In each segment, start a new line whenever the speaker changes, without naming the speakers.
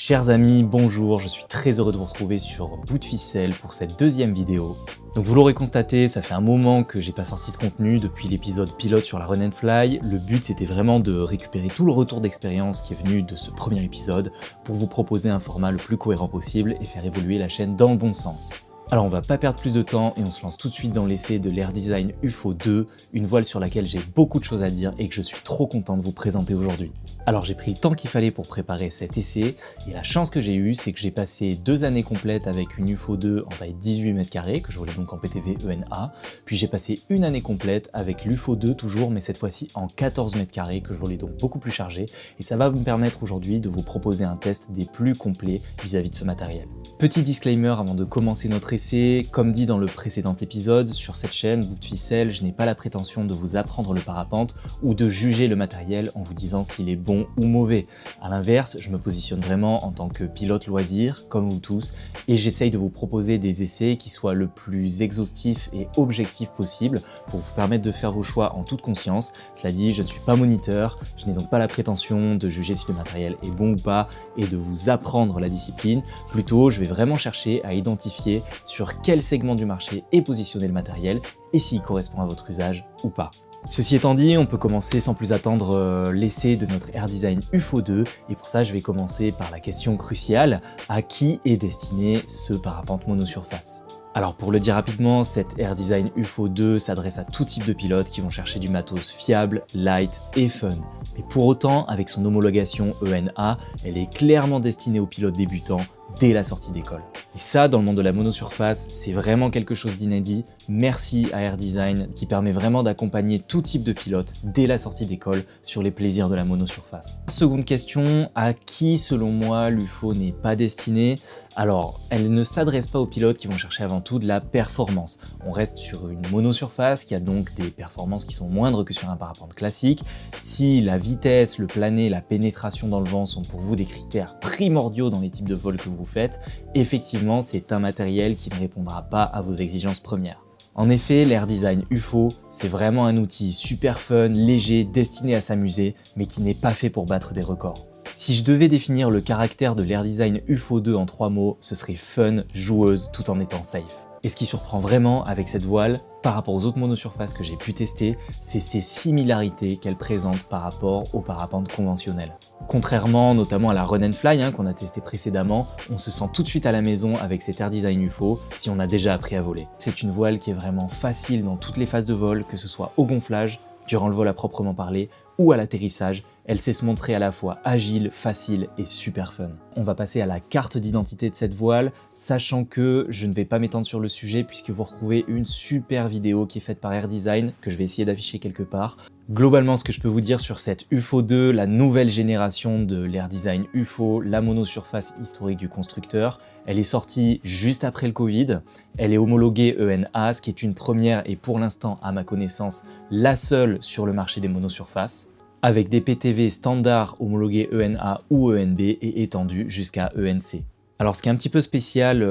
Chers amis, bonjour, je suis très heureux de vous retrouver sur Bout de Ficelle pour cette deuxième vidéo. Donc vous l'aurez constaté, ça fait un moment que j'ai pas sorti de contenu depuis l'épisode pilote sur la Run & Fly. Le but c'était vraiment de récupérer tout le retour d'expérience qui est venu de ce premier épisode pour vous proposer un format le plus cohérent possible et faire évoluer la chaîne dans le bon sens. Alors on va pas perdre plus de temps et on se lance tout de suite dans l'essai de l'Air Design UFO 2, une voile sur laquelle j'ai beaucoup de choses à dire et que je suis trop content de vous présenter aujourd'hui. Alors j'ai pris le temps qu'il fallait pour préparer cet essai et la chance que j'ai eue c'est que j'ai passé 2 années complètes avec une UFO 2 en taille 18 m², que je volais donc en PTV ENA, puis j'ai passé une année complète avec l'UFO 2 toujours mais cette fois-ci en 14 m², que je volais donc beaucoup plus chargé et ça va me permettre aujourd'hui de vous proposer un test des plus complets vis-à-vis de ce matériel. Petit disclaimer avant de commencer notre essai, comme dit dans le précédent épisode, sur cette chaîne Bout de Ficelle, je n'ai pas la prétention de vous apprendre le parapente ou de juger le matériel en vous disant s'il est bon ou mauvais. A l'inverse, je me positionne vraiment en tant que pilote loisir, comme vous tous, et j'essaye de vous proposer des essais qui soient le plus exhaustifs et objectifs possible pour vous permettre de faire vos choix en toute conscience. Cela dit, je ne suis pas moniteur, je n'ai donc pas la prétention de juger si le matériel est bon ou pas et de vous apprendre la discipline. Plutôt, je vais vraiment chercher à identifier sur quel segment du marché est positionné le matériel et s'il correspond à votre usage ou pas. Ceci étant dit, on peut commencer sans plus attendre l'essai de notre Air Design UFO 2 et pour ça je vais commencer par la question cruciale, à qui est destiné ce parapente monosurface ? Alors pour le dire rapidement, cette Air Design UFO 2 s'adresse à tout type de pilotes qui vont chercher du matos fiable, light et fun. Mais pour autant, avec son homologation ENA, elle est clairement destinée aux pilotes débutants dès la sortie d'école. Et ça, dans le monde de la monosurface, c'est vraiment quelque chose d'inédit. Merci à Air Design qui permet vraiment d'accompagner tout type de pilote dès la sortie d'école sur les plaisirs de la monosurface. Seconde question, à qui selon moi l'UFO n'est pas destinée ? Alors, elle ne s'adresse pas aux pilotes qui vont chercher avant tout de la performance. On reste sur une monosurface qui a donc des performances qui sont moindres que sur un parapente classique. Si la vitesse, le plané, la pénétration dans le vent sont pour vous des critères primordiaux dans les types de vols que vous faites, effectivement c'est un matériel qui ne répondra pas à vos exigences premières. En effet, l'Air Design UFO, c'est vraiment un outil super fun, léger, destiné à s'amuser, mais qui n'est pas fait pour battre des records. Si je devais définir le caractère de l'Air Design UFO 2 en 3 mots, ce serait fun, joueuse, tout en étant safe. Et ce qui surprend vraiment avec cette voile, par rapport aux autres monosurfaces que j'ai pu tester, c'est ces similarités qu'elle présente par rapport aux parapentes conventionnelles. Contrairement notamment à la Run & Fly qu'on a testé précédemment, on se sent tout de suite à la maison avec cette Air Design UFO si on a déjà appris à voler. C'est une voile qui est vraiment facile dans toutes les phases de vol, que ce soit au gonflage, durant le vol à proprement parler, ou à l'atterrissage. Elle sait se montrer à la fois agile, facile et super fun. On va passer à la carte d'identité de cette voile, sachant que je ne vais pas m'étendre sur le sujet puisque vous retrouvez une super vidéo qui est faite par Air Design, que je vais essayer d'afficher quelque part. Globalement, ce que je peux vous dire sur cette UFO 2, la nouvelle génération de l'Air Design UFO, la monosurface historique du constructeur, elle est sortie juste après le Covid. Elle est homologuée ENA, ce qui est une première et pour l'instant, à ma connaissance, la seule sur le marché des monosurfaces, avec des PTV standards homologués ENA ou ENB et étendus jusqu'à ENC. Alors ce qui est un petit peu spécial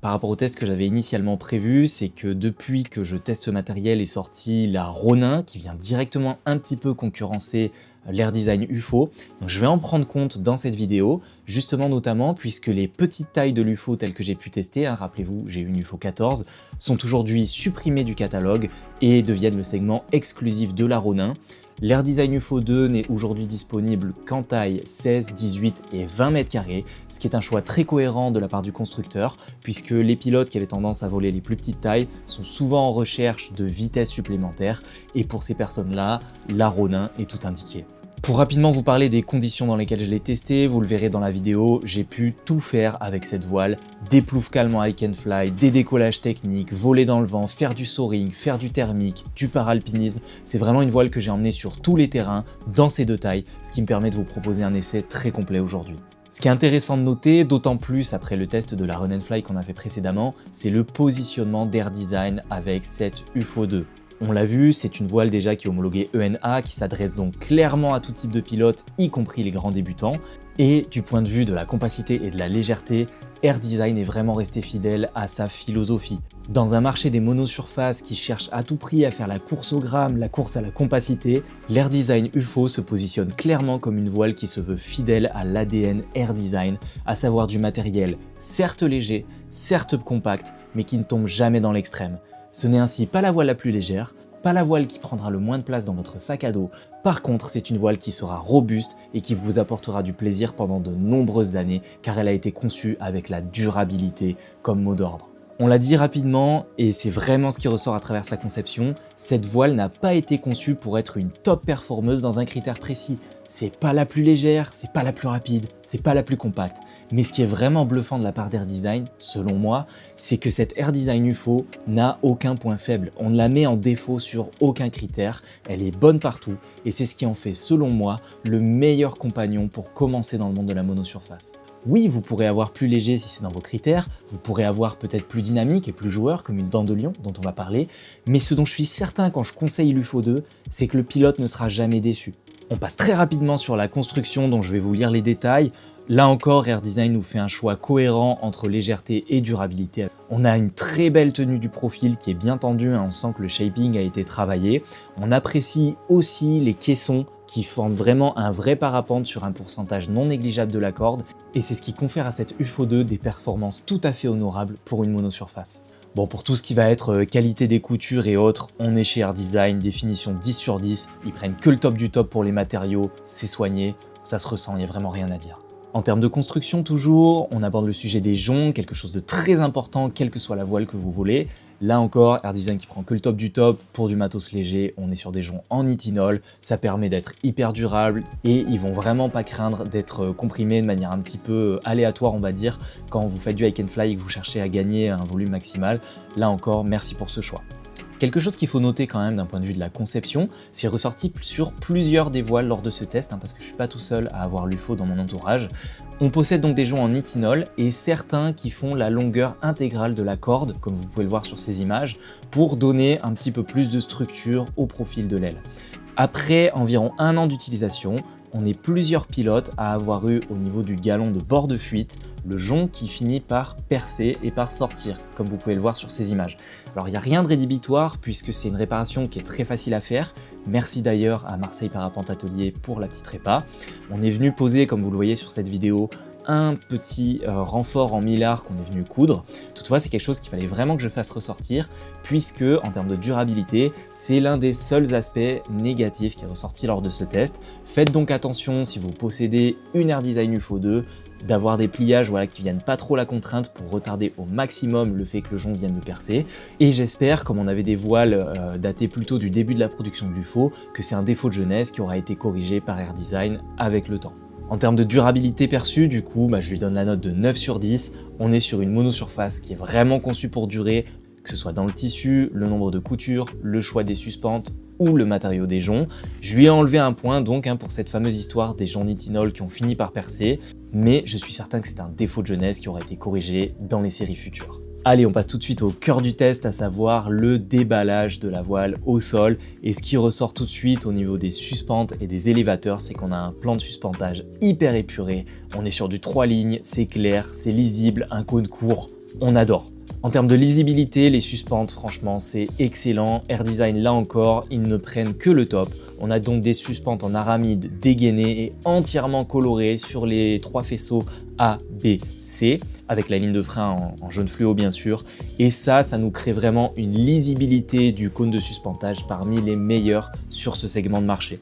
par rapport au test que j'avais initialement prévu, c'est que depuis que je teste ce matériel est sortie la Ronin qui vient directement un petit peu concurrencer l'Air Design UFO. Donc je vais en prendre compte dans cette vidéo, justement notamment puisque les petites tailles de l'UFO telles que j'ai pu tester, rappelez-vous j'ai une UFO 14, sont aujourd'hui supprimées du catalogue et deviennent le segment exclusif de la Ronin. L'Air Design UFO 2 n'est aujourd'hui disponible qu'en taille 16, 18 et 20 m², ce qui est un choix très cohérent de la part du constructeur, puisque les pilotes qui avaient tendance à voler les plus petites tailles sont souvent en recherche de vitesse supplémentaire, et pour ces personnes-là, la Ronin est tout indiquée. Pour rapidement vous parler des conditions dans lesquelles je l'ai testé, vous le verrez dans la vidéo, j'ai pu tout faire avec cette voile, des ploufs calmes en hike and fly, des décollages techniques, voler dans le vent, faire du soaring, faire du thermique, du paralpinisme. C'est vraiment une voile que j'ai emmenée sur tous les terrains, dans ces 2 tailles, ce qui me permet de vous proposer un essai très complet aujourd'hui. Ce qui est intéressant de noter, d'autant plus après le test de la Run & Fly qu'on a fait précédemment, c'est le positionnement d'Air Design avec cette UFO 2. On l'a vu, c'est une voile déjà qui est homologuée ENA, qui s'adresse donc clairement à tout type de pilote, y compris les grands débutants. Et du point de vue de la compacité et de la légèreté, Air Design est vraiment resté fidèle à sa philosophie. Dans un marché des monosurfaces qui cherche à tout prix à faire la course au gramme, la course à la compacité, l'Air Design UFO se positionne clairement comme une voile qui se veut fidèle à l'ADN Air Design, à savoir du matériel certes léger, certes compact, mais qui ne tombe jamais dans l'extrême. Ce n'est ainsi pas la voile la plus légère, pas la voile qui prendra le moins de place dans votre sac à dos. Par contre, c'est une voile qui sera robuste et qui vous apportera du plaisir pendant de nombreuses années car elle a été conçue avec la durabilité comme mot d'ordre. On l'a dit rapidement et c'est vraiment ce qui ressort à travers sa conception, cette voile n'a pas été conçue pour être une top performeuse dans un critère précis. C'est pas la plus légère, c'est pas la plus rapide, c'est pas la plus compacte. Mais ce qui est vraiment bluffant de la part d'Air Design, selon moi, c'est que cette Air Design UFO n'a aucun point faible. On ne la met en défaut sur aucun critère, elle est bonne partout et c'est ce qui en fait, selon moi, le meilleur compagnon pour commencer dans le monde de la monosurface. Oui, vous pourrez avoir plus léger si c'est dans vos critères, vous pourrez avoir peut-être plus dynamique et plus joueur comme une dent de lion dont on va parler, mais ce dont je suis certain quand je conseille l'UFO 2, c'est que le pilote ne sera jamais déçu. On passe très rapidement sur la construction dont je vais vous lire les détails. Là encore, Air Design nous fait un choix cohérent entre légèreté et durabilité. On a une très belle tenue du profil qui est bien tendue, on sent que le shaping a été travaillé. On apprécie aussi les caissons qui forment vraiment un vrai parapente sur un pourcentage non négligeable de la corde et c'est ce qui confère à cette UFO 2 des performances tout à fait honorables pour une monosurface. Bon, pour tout ce qui va être qualité des coutures et autres, on est chez Air Design, définition 10 sur 10, ils prennent que le top du top pour les matériaux, c'est soigné, ça se ressent, il n'y a vraiment rien à dire. En termes de construction toujours, on aborde le sujet des joncs, quelque chose de très important, quelle que soit la voile que vous voulez. Là encore, Air Design qui prend que le top du top pour du matos léger, on est sur des joncs en nitinol, ça permet d'être hyper durable et ils vont vraiment pas craindre d'être comprimés de manière un petit peu aléatoire on va dire quand vous faites du hike and fly et que vous cherchez à gagner un volume maximal. Là encore, merci pour ce choix. Quelque chose qu'il faut noter quand même d'un point de vue de la conception, c'est ressorti sur plusieurs des voiles lors de ce test, parce que je suis pas tout seul à avoir l'UFO dans mon entourage. On possède donc des joncs en nitinol et certains qui font la longueur intégrale de la corde, comme vous pouvez le voir sur ces images, pour donner un petit peu plus de structure au profil de l'aile. Après environ 1 an d'utilisation, on est plusieurs pilotes à avoir eu au niveau du galon de bord de fuite le jonc qui finit par percer et par sortir, comme vous pouvez le voir sur ces images. Alors il n'y a rien de rédhibitoire puisque c'est une réparation qui est très facile à faire. Merci d'ailleurs à Marseille Parapente Atelier pour la petite répa. On est venu poser, comme vous le voyez sur cette vidéo, un petit renfort en millard qu'on est venu coudre. Toutefois, c'est quelque chose qu'il fallait vraiment que je fasse ressortir puisque, en termes de durabilité, c'est l'un des seuls aspects négatifs qui est ressorti lors de ce test. Faites donc attention si vous possédez une Air Design UFO 2 d'avoir des pliages qui viennent pas trop la contrainte pour retarder au maximum le fait que le jonc vienne de percer. Et j'espère, comme on avait des voiles datées plutôt du début de la production de l'UFO, que c'est un défaut de jeunesse qui aura été corrigé par Air Design avec le temps. En termes de durabilité perçue, du coup, je lui donne la note de 9 sur 10. On est sur une monosurface qui est vraiment conçue pour durer, que ce soit dans le tissu, le nombre de coutures, le choix des suspentes ou le matériau des joncs. Je lui ai enlevé un point donc pour cette fameuse histoire des joncs nitinol qui ont fini par percer, mais je suis certain que c'est un défaut de jeunesse qui aura été corrigé dans les séries futures. Allez, on passe tout de suite au cœur du test, à savoir le déballage de la voile au sol. Et ce qui ressort tout de suite au niveau des suspentes et des élévateurs, c'est qu'on a un plan de suspentage hyper épuré. On est sur du 3 lignes, c'est clair, c'est lisible, un cône court, on adore. En termes de lisibilité, les suspentes, franchement, c'est excellent. Air Design, là encore, ils ne prennent que le top. On a donc des suspentes en aramide dégainées et entièrement colorées sur les 3 faisceaux A, B, C, avec la ligne de frein en jaune fluo bien sûr. Et ça nous crée vraiment une lisibilité du cône de suspentage parmi les meilleurs sur ce segment de marché.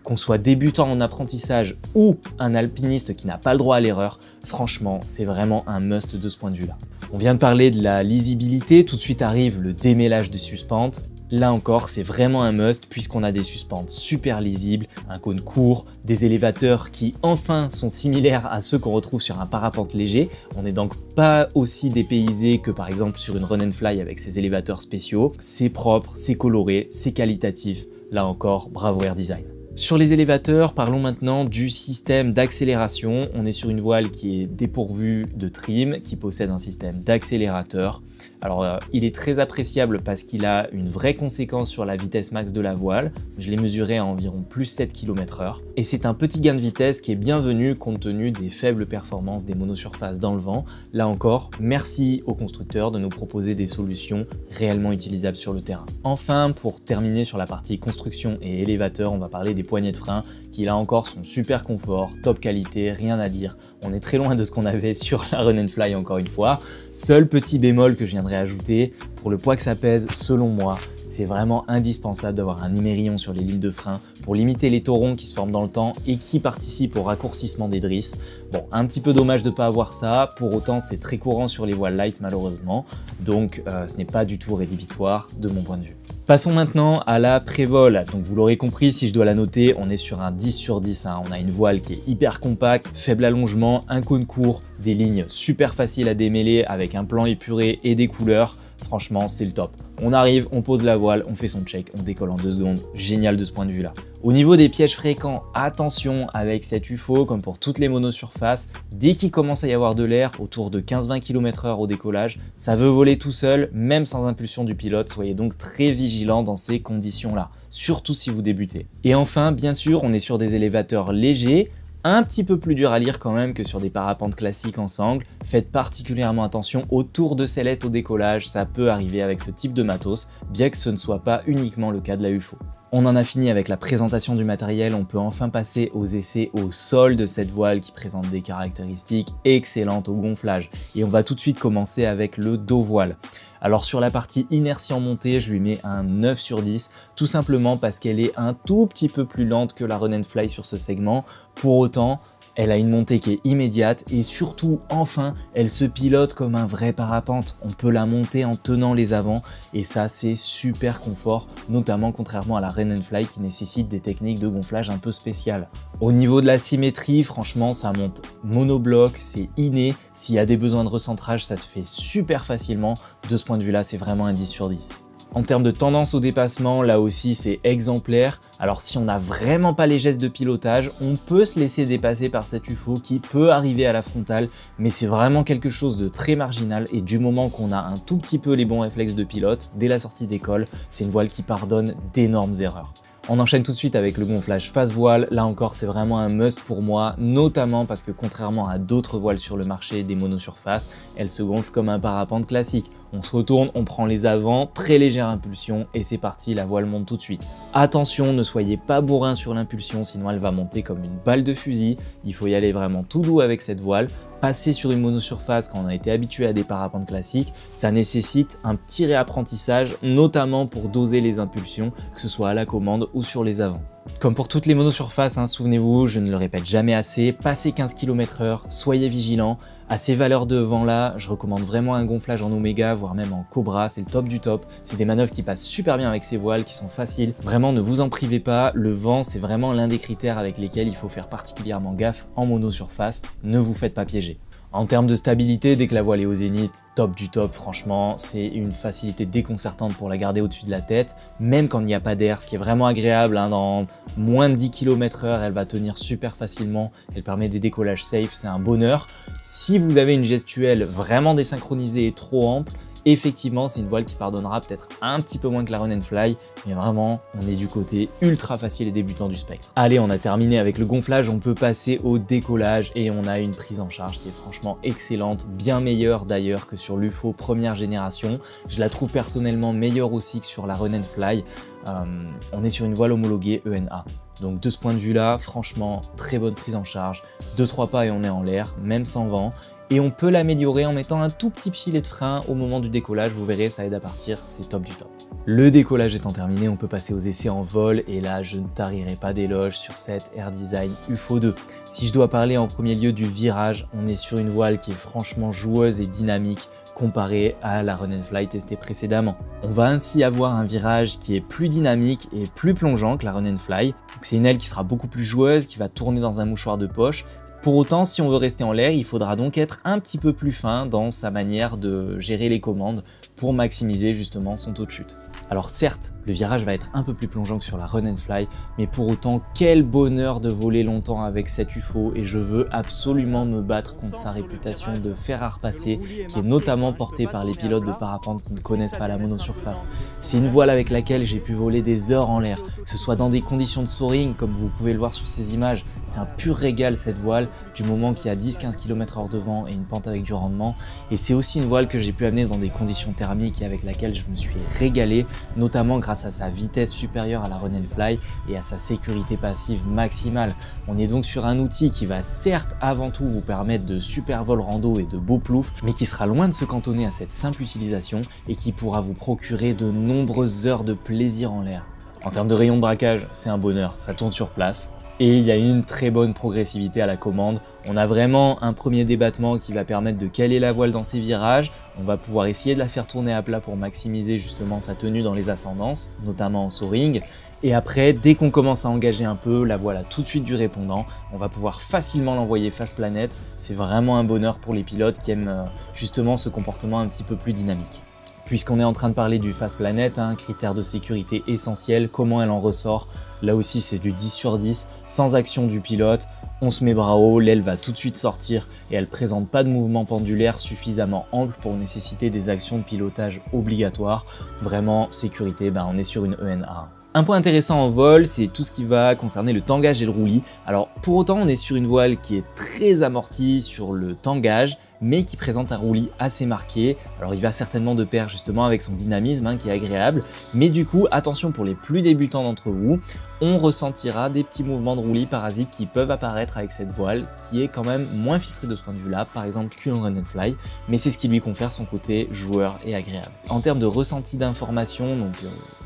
Qu'on soit débutant en apprentissage ou un alpiniste qui n'a pas le droit à l'erreur, franchement, c'est vraiment un must de ce point de vue-là. On vient de parler de la lisibilité, tout de suite arrive le démêlage des suspentes. Là encore, c'est vraiment un must puisqu'on a des suspentes super lisibles, un cône court, des élévateurs qui enfin sont similaires à ceux qu'on retrouve sur un parapente léger. On n'est donc pas aussi dépaysé que par exemple sur une run and fly avec ses élévateurs spéciaux. C'est propre, c'est coloré, c'est qualitatif. Là encore, bravo Air Design. Sur les élévateurs, parlons maintenant du système d'accélération. On est sur une voile qui est dépourvue de trim, qui possède un système d'accélérateur. Alors il est très appréciable parce qu'il a une vraie conséquence sur la vitesse max de la voile. Je l'ai mesuré à environ plus 7 km/h. Et c'est un petit gain de vitesse qui est bienvenu compte tenu des faibles performances des monosurfaces dans le vent. Là encore, merci aux constructeurs de nous proposer des solutions réellement utilisables sur le terrain. Enfin, pour terminer sur la partie construction et élévateur, on va parler des poignées de frein qui là encore sont super confort, top qualité, rien à dire. On est très loin de ce qu'on avait sur la Run & Fly encore une fois. Seul petit bémol que je viendrai ajouter, pour le poids que ça pèse, selon moi, c'est vraiment indispensable d'avoir un émerillon sur les lignes de frein pour limiter les taurons qui se forment dans le temps et qui participent au raccourcissement des drisses. Bon, un petit peu dommage de ne pas avoir ça, pour autant c'est très courant sur les voiles light malheureusement, donc ce n'est pas du tout rédhibitoire de mon point de vue. Passons maintenant à la prévole. Donc vous l'aurez compris, si je dois la noter, on est sur un 10 sur 10. Hein. On a une voile qui est hyper compacte, faible allongement, un cône court, des lignes super faciles à démêler avec un plan épuré et des couleurs. Franchement, c'est le top. On arrive, on pose la voile, on fait son check, on décolle en 2 secondes. Génial de ce point de vue-là. Au niveau des pièges fréquents, attention avec cet UFO, comme pour toutes les monosurfaces, dès qu'il commence à y avoir de l'air, autour de 15-20 km/h au décollage, ça veut voler tout seul, même sans impulsion du pilote. Soyez donc très vigilant dans ces conditions-là, surtout si vous débutez. Et enfin, bien sûr, on est sur des élévateurs légers, un petit peu plus dur à lire quand même que sur des parapentes classiques en sangle. Faites particulièrement attention aux tours de sellette au décollage, ça peut arriver avec ce type de matos, bien que ce ne soit pas uniquement le cas de la UFO. On en a fini avec la présentation du matériel, on peut enfin passer aux essais au sol de cette voile qui présente des caractéristiques excellentes au gonflage. Et on va tout de suite commencer avec le dos voile. Alors sur la partie inertie en montée, je lui mets un 9 sur 10, tout simplement parce qu'elle est un tout petit peu plus lente que la Run & Fly sur ce segment. Pour autant, elle a une montée qui est immédiate et surtout, enfin, elle se pilote comme un vrai parapente. On peut la monter en tenant les avants et ça, c'est super confort, notamment contrairement à la Run & Fly qui nécessite des techniques de gonflage un peu spéciales. Au niveau de la symétrie, franchement, ça monte monobloc, c'est inné. S'il y a des besoins de recentrage, ça se fait super facilement. De ce point de vue-là, c'est vraiment un 10 sur 10. En termes de tendance au dépassement, là aussi c'est exemplaire. Alors si on n'a vraiment pas les gestes de pilotage, on peut se laisser dépasser par cette UFO qui peut arriver à la frontale, mais c'est vraiment quelque chose de très marginal et du moment qu'on a un tout petit peu les bons réflexes de pilote, dès la sortie d'école, c'est une voile qui pardonne d'énormes erreurs. On enchaîne tout de suite avec le gonflage face voile. Là encore, c'est vraiment un must pour moi, notamment parce que contrairement à d'autres voiles sur le marché des monosurfaces, elle se gonfle comme un parapente classique. On se retourne, on prend les avants, très légère impulsion et c'est parti, la voile monte tout de suite. Attention, ne soyez pas bourrin sur l'impulsion, sinon elle va monter comme une balle de fusil. Il faut y aller vraiment tout doux avec cette voile. Passer sur une monosurface quand on a été habitué à des parapentes classiques, ça nécessite un petit réapprentissage, notamment pour doser les impulsions, que ce soit à la commande ou sur les avants. Comme pour toutes les monosurfaces, souvenez-vous, je ne le répète jamais assez, passez 15 km/h, soyez vigilants. À ces valeurs de vent-là, je recommande vraiment un gonflage en Oméga, voire même en Cobra, c'est le top du top. C'est des manœuvres qui passent super bien avec ces voiles, qui sont faciles. Vraiment, ne vous en privez pas, le vent, c'est vraiment l'un des critères avec lesquels il faut faire particulièrement gaffe en monosurface. Ne vous faites pas piéger. En termes de stabilité, dès que la voile est au zénith, top du top, franchement, c'est une facilité déconcertante pour la garder au-dessus de la tête, même quand il n'y a pas d'air, ce qui est vraiment agréable, dans moins de 10 km/h, elle va tenir super facilement, elle permet des décollages safe, c'est un bonheur. Si vous avez une gestuelle vraiment désynchronisée et trop ample, effectivement, c'est une voile qui pardonnera peut-être un petit peu moins que la Run & Fly, mais vraiment, on est du côté ultra facile et débutant du spectre. Allez, on a terminé avec le gonflage, on peut passer au décollage et on a une prise en charge qui est franchement excellente, bien meilleure d'ailleurs que sur l'UFO première génération. Je la trouve personnellement meilleure aussi que sur la Run & Fly. On est sur une voile homologuée ENA. Donc de ce point de vue-là, franchement, très bonne prise en charge. 2-3 pas et on est en l'air, même sans vent. Et on peut l'améliorer en mettant un tout petit filet de frein au moment du décollage, vous verrez, ça aide à partir, c'est top du top. Le décollage étant terminé, on peut passer aux essais en vol, et là je ne tarirai pas d'éloges sur cette Air Design UFO 2. Si je dois parler en premier lieu du virage, on est sur une voile qui est franchement joueuse et dynamique, comparé à la Run & Fly testée précédemment. On va ainsi avoir un virage qui est plus dynamique et plus plongeant que la Run & Fly. C'est une aile qui sera beaucoup plus joueuse, qui va tourner dans un mouchoir de poche. Pour autant, si on veut rester en l'air, il faudra donc être un petit peu plus fin dans sa manière de gérer les commandes pour maximiser justement son taux de chute. Alors certes, le virage va être un peu plus plongeant que sur la Run and Fly, mais pour autant, quel bonheur de voler longtemps avec cet UFO et je veux absolument me battre contre sa réputation de fer à repasser, qui est notamment portée par les pilotes de parapente qui ne connaissent pas la monosurface. C'est une voile avec laquelle j'ai pu voler des heures en l'air, que ce soit dans des conditions de soaring, comme vous pouvez le voir sur ces images. C'est un pur régal cette voile, du moment qu'il y a 10-15 km/h de vent et une pente avec du rendement. Et c'est aussi une voile que j'ai pu amener dans des conditions thermiques et avec laquelle je me suis régalé, notamment grâce à sa vitesse supérieure à la Run and Fly et à sa sécurité passive maximale. On est donc sur un outil qui va certes avant tout vous permettre de super vols rando et de beaux ploufs, mais qui sera loin de se cantonner à cette simple utilisation et qui pourra vous procurer de nombreuses heures de plaisir en l'air. En termes de rayon de braquage, c'est un bonheur, ça tourne sur place. Et il y a une très bonne progressivité à la commande. On a vraiment un premier débattement qui va permettre de caler la voile dans ses virages. On va pouvoir essayer de la faire tourner à plat pour maximiser justement sa tenue dans les ascendances, notamment en soaring. Et après, dès qu'on commence à engager un peu, la voile a tout de suite du répondant. On va pouvoir facilement l'envoyer face planète. C'est vraiment un bonheur pour les pilotes qui aiment justement ce comportement un petit peu plus dynamique. Puisqu'on est en train de parler du face planète, critère de sécurité essentiel, comment elle en ressort. Là aussi c'est du 10 sur 10, sans action du pilote, on se met bras haut, l'aile va tout de suite sortir et elle ne présente pas de mouvement pendulaire suffisamment ample pour nécessiter des actions de pilotage obligatoires. Vraiment, sécurité, on est sur une ENA. Un point intéressant en vol, c'est tout ce qui va concerner le tangage et le roulis. Alors pour autant, on est sur une voile qui est très amortie sur le tangage, mais qui présente un roulis assez marqué. Alors il va certainement de pair justement avec son dynamisme qui est agréable, mais du coup attention pour les plus débutants d'entre vous, on ressentira des petits mouvements de roulis parasites qui peuvent apparaître avec cette voile qui est quand même moins filtrée de ce point de vue là, par exemple qu'une Run and Fly, mais c'est ce qui lui confère son côté joueur et agréable. En termes de ressenti d'information, donc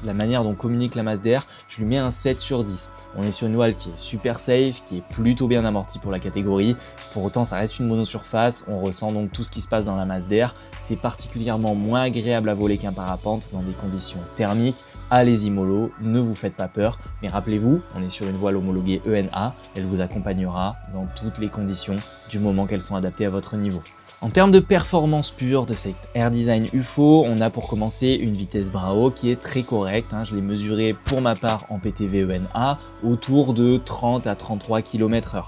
la manière dont communique la masse d'air, je lui mets un 7 sur 10. On est sur une voile qui est super safe, qui est plutôt bien amortie pour la catégorie, pour autant ça reste une monosurface, on ressent donc tout ce qui se passe dans la masse d'air, c'est particulièrement moins agréable à voler qu'un parapente dans des conditions thermiques. Allez-y mollo, ne vous faites pas peur, mais rappelez-vous, on est sur une voile homologuée ENA, elle vous accompagnera dans toutes les conditions du moment qu'elles sont adaptées à votre niveau. En termes de performance pure de cet Air Design UFO, on a pour commencer une vitesse bras haut qui est très correcte. Je l'ai mesuré pour ma part en PTV ENA autour de 30 à 33 km/h.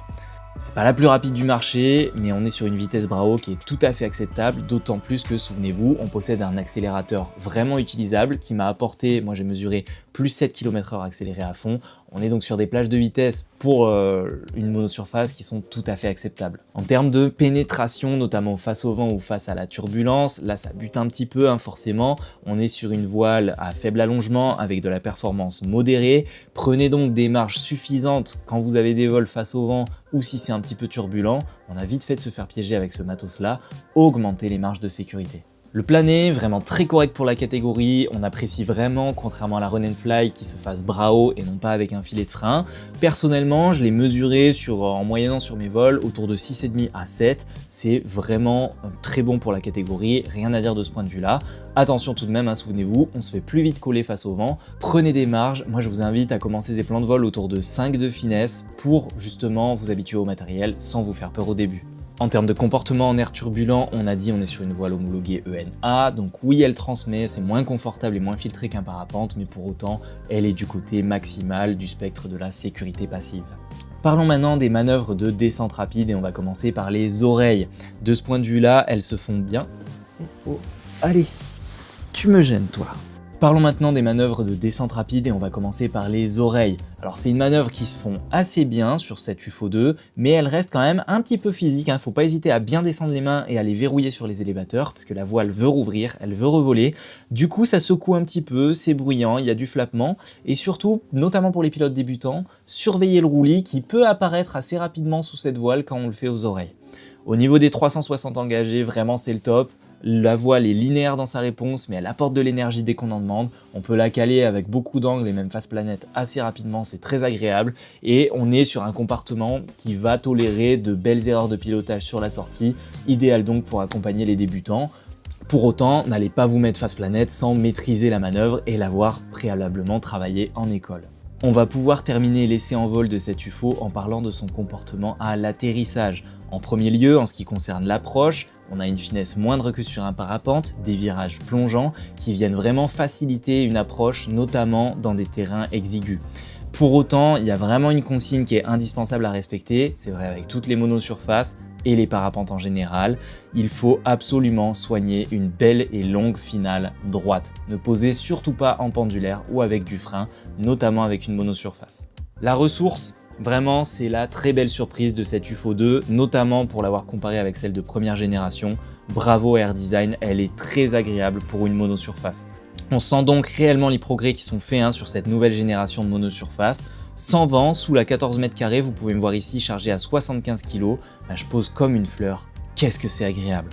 C'est pas la plus rapide du marché, mais on est sur une vitesse bras haut qui est tout à fait acceptable, d'autant plus que, souvenez-vous, on possède un accélérateur vraiment utilisable qui m'a apporté, moi j'ai mesuré plus 7 km/h accéléré à fond. On est donc sur des plages de vitesse pour une monosurface qui sont tout à fait acceptables. En termes de pénétration, notamment face au vent ou face à la turbulence, là ça bute un petit peu forcément. On est sur une voile à faible allongement avec de la performance modérée. Prenez donc des marges suffisantes quand vous avez des vols face au vent ou si c'est un petit peu turbulent. On a vite fait de se faire piéger avec ce matos-là. Augmentez les marges de sécurité. Le plané, vraiment très correct pour la catégorie, on apprécie vraiment, contrairement à la Run and Fly, qui se fasse bras haut et non pas avec un filet de frein. Personnellement, je l'ai mesuré en moyennant sur mes vols autour de 6,5 à 7. C'est vraiment très bon pour la catégorie, rien à dire de ce point de vue-là. Attention tout de même, souvenez-vous, on se fait plus vite coller face au vent. Prenez des marges, moi je vous invite à commencer des plans de vol autour de 5 de finesse pour justement vous habituer au matériel sans vous faire peur au début. En termes de comportement en air turbulent, on a dit on est sur une voile homologuée ENA, donc oui elle transmet, c'est moins confortable et moins filtré qu'un parapente, mais pour autant elle est du côté maximal du spectre de la sécurité passive. Parlons maintenant des manœuvres de descente rapide et on va commencer par les oreilles. De ce point de vue-là, elles se font bien. Oh, allez, tu me gênes toi. Parlons maintenant des manœuvres de descente rapide et on va commencer par les oreilles. Alors c'est une manœuvre qui se font assez bien sur cette UFO 2, mais elle reste quand même un petit peu physique. Faut pas hésiter à bien descendre les mains et à les verrouiller sur les élévateurs parce que la voile veut rouvrir, elle veut revoler. Du coup ça secoue un petit peu, c'est bruyant, il y a du flappement et surtout, notamment pour les pilotes débutants, surveillez le roulis qui peut apparaître assez rapidement sous cette voile quand on le fait aux oreilles. Au niveau des 360 engagés, vraiment c'est le top. La voile est linéaire dans sa réponse, mais elle apporte de l'énergie dès qu'on en demande. On peut la caler avec beaucoup d'angles et même face planète assez rapidement, c'est très agréable. Et on est sur un comportement qui va tolérer de belles erreurs de pilotage sur la sortie, idéal donc pour accompagner les débutants. Pour autant, n'allez pas vous mettre face planète sans maîtriser la manœuvre et l'avoir préalablement travaillé en école. On va pouvoir terminer l'essai en vol de cet UFO en parlant de son comportement à l'atterrissage. En premier lieu, en ce qui concerne l'approche, on a une finesse moindre que sur un parapente, des virages plongeants qui viennent vraiment faciliter une approche, notamment dans des terrains exigus. Pour autant, il y a vraiment une consigne qui est indispensable à respecter, c'est vrai avec toutes les monosurfaces et les parapentes en général, il faut absolument soigner une belle et longue finale droite. Ne posez surtout pas en pendulaire ou avec du frein, notamment avec une monosurface. La ressource, vraiment, c'est la très belle surprise de cette UFO 2, notamment pour l'avoir comparée avec celle de première génération. Bravo Air Design, elle est très agréable pour une monosurface. On sent donc réellement les progrès qui sont faits sur cette nouvelle génération de monosurface. Sans vent, sous la 14 mètres carrés, vous pouvez me voir ici chargé à 75 kg. Je pose comme une fleur. Qu'est-ce que c'est agréable!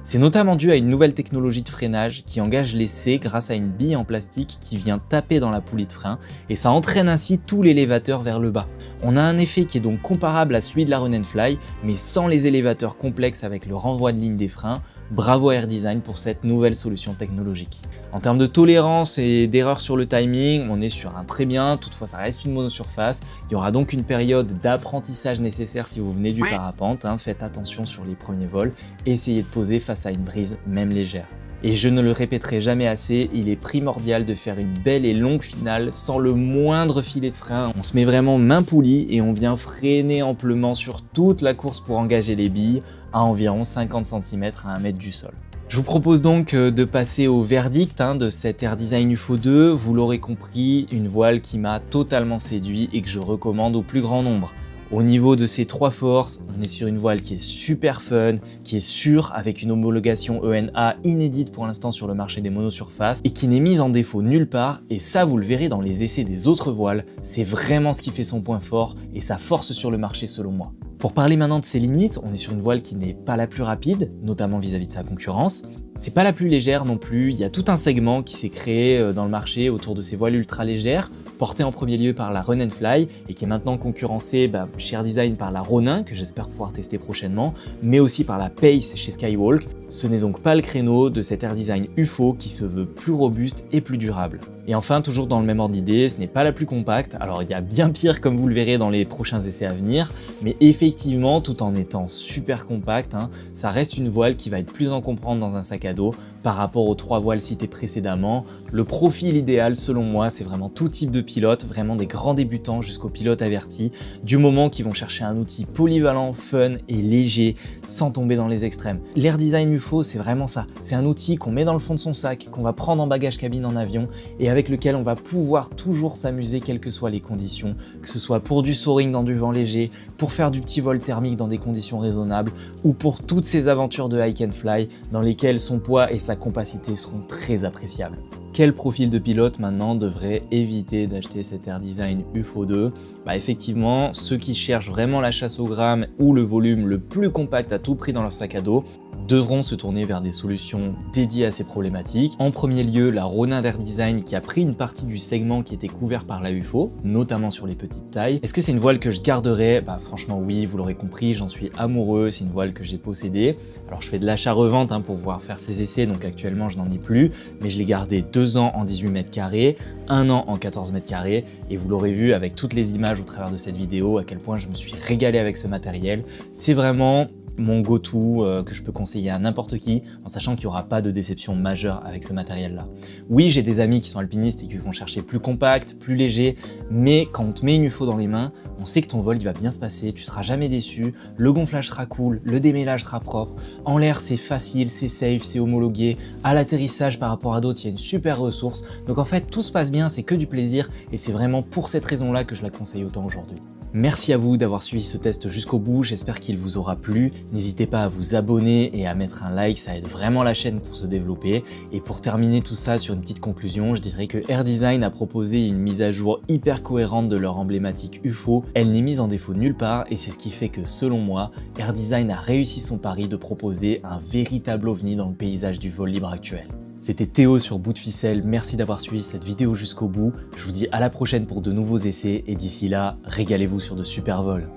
C'est notamment dû à une nouvelle technologie de freinage qui engage l'essai grâce à une bille en plastique qui vient taper dans la poulie de frein et ça entraîne ainsi tout l'élévateur vers le bas. On a un effet qui est donc comparable à celui de la Run & Fly mais sans les élévateurs complexes avec le renvoi de ligne des freins. Bravo Air Design pour cette nouvelle solution technologique. En termes de tolérance et d'erreur sur le timing, on est sur un très bien, toutefois ça reste une monosurface. Il y aura donc une période d'apprentissage nécessaire si vous venez du parapente. Faites attention sur les premiers vols, essayez de poser face à une brise même légère. Et je ne le répéterai jamais assez, il est primordial de faire une belle et longue finale sans le moindre filet de frein. On se met vraiment main poulie et on vient freiner amplement sur toute la course pour engager les billes à environ 50 cm à 1 mètre du sol. Je vous propose donc de passer au verdict de cette Air Design UFO 2. Vous l'aurez compris, une voile qui m'a totalement séduit et que je recommande au plus grand nombre. Au niveau de ces trois forces, on est sur une voile qui est super fun, qui est sûre avec une homologation ENA inédite pour l'instant sur le marché des monosurfaces et qui n'est mise en défaut nulle part et ça vous le verrez dans les essais des autres voiles, c'est vraiment ce qui fait son point fort et sa force sur le marché selon moi. Pour parler maintenant de ses limites, on est sur une voile qui n'est pas la plus rapide, notamment vis-à-vis de sa concurrence. C'est pas la plus légère non plus, il y a tout un segment qui s'est créé dans le marché autour de ces voiles ultra légères, portée en premier lieu par la Run & Fly et qui est maintenant concurrencée chez Air Design par la Ronin, que j'espère pouvoir tester prochainement, mais aussi par la Pace chez Skywalk. Ce n'est donc pas le créneau de cet Air Design UFO qui se veut plus robuste et plus durable. Et enfin, toujours dans le même ordre d'idée, ce n'est pas la plus compacte, alors il y a bien pire comme vous le verrez dans les prochains essais à venir, mais effectivement, tout en étant super compacte, ça reste une voile qui va être plus encombrante dans un sac à dos par rapport aux trois voiles citées précédemment. Le profil idéal selon moi, c'est vraiment tout type de pilote, vraiment des grands débutants jusqu'aux pilotes avertis, du moment qu'ils vont chercher un outil polyvalent, fun et léger, sans tomber dans les extrêmes. L'Air Design UFO, c'est vraiment ça, c'est un outil qu'on met dans le fond de son sac, qu'on va prendre en bagage cabine en avion et avec lequel on va pouvoir toujours s'amuser quelles que soient les conditions, que ce soit pour du soaring dans du vent léger, pour faire du petit vol thermique dans des conditions raisonnables ou pour toutes ces aventures de hike and fly dans lesquelles son poids et sa compacité seront très appréciables. Quel profil de pilote maintenant devrait éviter d'acheter cet Air Design UFO 2? Effectivement, ceux qui cherchent vraiment la chasse au gramme ou le volume le plus compact à tout prix dans leur sac à dos devront se tourner vers des solutions dédiées à ces problématiques. En premier lieu, la Ronin d'Air Design qui a pris une partie du segment qui était couvert par la UFO, notamment sur les petites tailles. Est-ce que c'est une voile que je garderai? Franchement oui, vous l'aurez compris, j'en suis amoureux, c'est une voile que j'ai possédée. Alors je fais de l'achat-revente pour pouvoir faire ces essais, donc actuellement je n'en ai plus, mais je l'ai gardé 2 ans en 18 mètres carrés, 1 an en 14 mètres carrés, et vous l'aurez vu avec toutes les images au travers de cette vidéo, à quel point je me suis régalé avec ce matériel. C'est vraiment mon go-to que je peux conseiller à n'importe qui en sachant qu'il n'y aura pas de déception majeure avec ce matériel-là. Oui, j'ai des amis qui sont alpinistes et qui vont chercher plus compact, plus léger, mais quand on te met une UFO dans les mains, on sait que ton vol il va bien se passer, tu seras jamais déçu, le gonflage sera cool, le démêlage sera propre, en l'air c'est facile, c'est safe, c'est homologué, à l'atterrissage par rapport à d'autres il y a une super ressource, donc en fait tout se passe bien, c'est que du plaisir et c'est vraiment pour cette raison-là que je la conseille autant aujourd'hui. Merci à vous d'avoir suivi ce test jusqu'au bout, j'espère qu'il vous aura plu. N'hésitez pas à vous abonner et à mettre un like, ça aide vraiment la chaîne pour se développer. Et pour terminer tout ça sur une petite conclusion, je dirais que Air Design a proposé une mise à jour hyper cohérente de leur emblématique UFO. Elle n'est mise en défaut nulle part et c'est ce qui fait que selon moi, Air Design a réussi son pari de proposer un véritable ovni dans le paysage du vol libre actuel. C'était Théo sur Bout de Ficelle, merci d'avoir suivi cette vidéo jusqu'au bout. Je vous dis à la prochaine pour de nouveaux essais et d'ici là, régalez-vous sur de super vols.